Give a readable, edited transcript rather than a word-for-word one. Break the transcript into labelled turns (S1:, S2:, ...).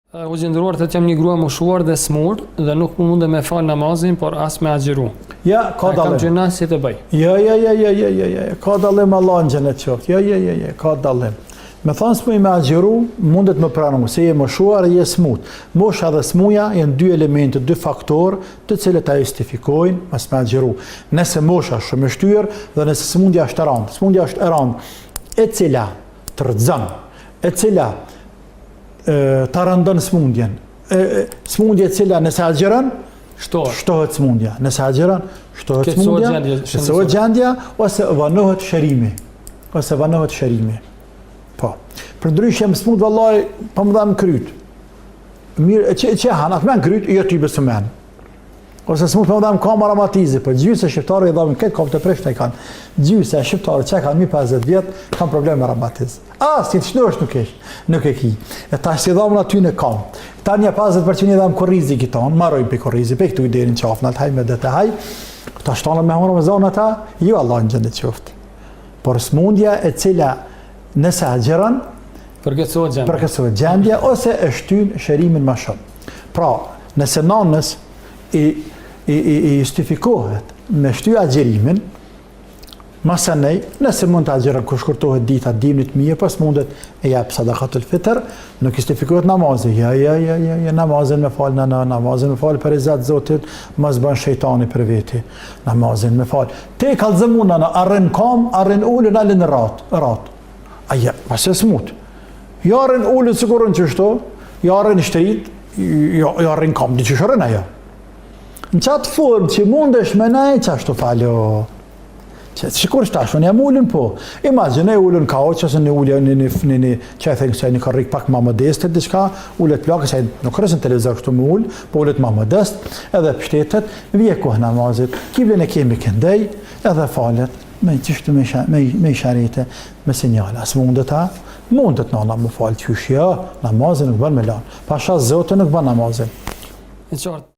S1: U gjendëruar të jam një grua moshuar dhe smur dhe nuk mundem me fal namazin, por as me agjëru.
S2: Ja, ka dallim.
S1: Kam gjëna si të bëj.
S2: Ja, ka dallim Allah në xhenet qoftë. Ja, ka dallim. Me thonë smuj me agjëru, mundet me pranu, se je moshuar e je smut. Mosha dhe smuja janë dy elemente, dy faktorë të cilët a justifikojnë mas me agjëru. Nëse mosha shumë e shtyrë dhe nëse smundja është e randë. Smundja është e randë, e cila të rëzën, e cila ta rëndon smundjen. Smundje e cila nëse agjëron, shtohet smundja. Nëse agjëron, shtohet smundja, shtohet gjendja, ose vanohet shërimi. Po. Për ndryshe më smund vallaj, pa më dha më kryt. Mirë, që hanat me në kryt, jo ty besë men. Ose smund pa më dha më kam aramatizi, për gjyse shqiptarë i dhamë në këtë kom të preshtë e kanë. Gjyse shqiptarë që kanë 50 vjetë, kanë problem me aramatiz. Si të shnërsh nuk e ki. E ta si dhamë në aty në kam. Ta një 50% i dhamë korrizi këtonë, maroj për korrizi, për këtu i derin qafë, në të haj me dhe të haj. Ta shtonë me honë me zonë ata, ju Allah në gjendit qoftë. Por smundja e cila nëse agjëron, përkësohet gjendja, ose e shtyn shërimin më shumë. Pra, nëse nanës i justifikohet me shty agjërimin, masanej, nëse mund të agjëron kur shkurtohet dita dimnit mirë, pas mundet e jap sadakatul fitr, nuk justifikohet namazi. Namazin me fal, namazin me fal për izat Zotit, mos bën shejtani për veti. Namazin me fal. Te kallëzëmuna në arrin kam, arrin ulën, alën rat. Aja, pas e smut. Jarën ulën sigurën që shto, jarën shtrit, jarën kam, di që shërën aja. Në qatë formë që mundesh me nej, që ashtu falo. Shikur shtash, unë jam ullën po. Imagine ullën ka o, që ose në ullën një që e thënë se një karrik pak ma modestet, diçka, ullët plakë, se nuk rësën televizor kështu me ullë, po ullët ma modest, edhe pështetet, vje kohë namazit, kiblën e kemi këndej, edhe falet, me qishtu me sharite, me sinjale. As mundet ha? Mundet nana më falë qyshja, namazin nuk bën me lanë. Pasha Zotë nuk bën namazin.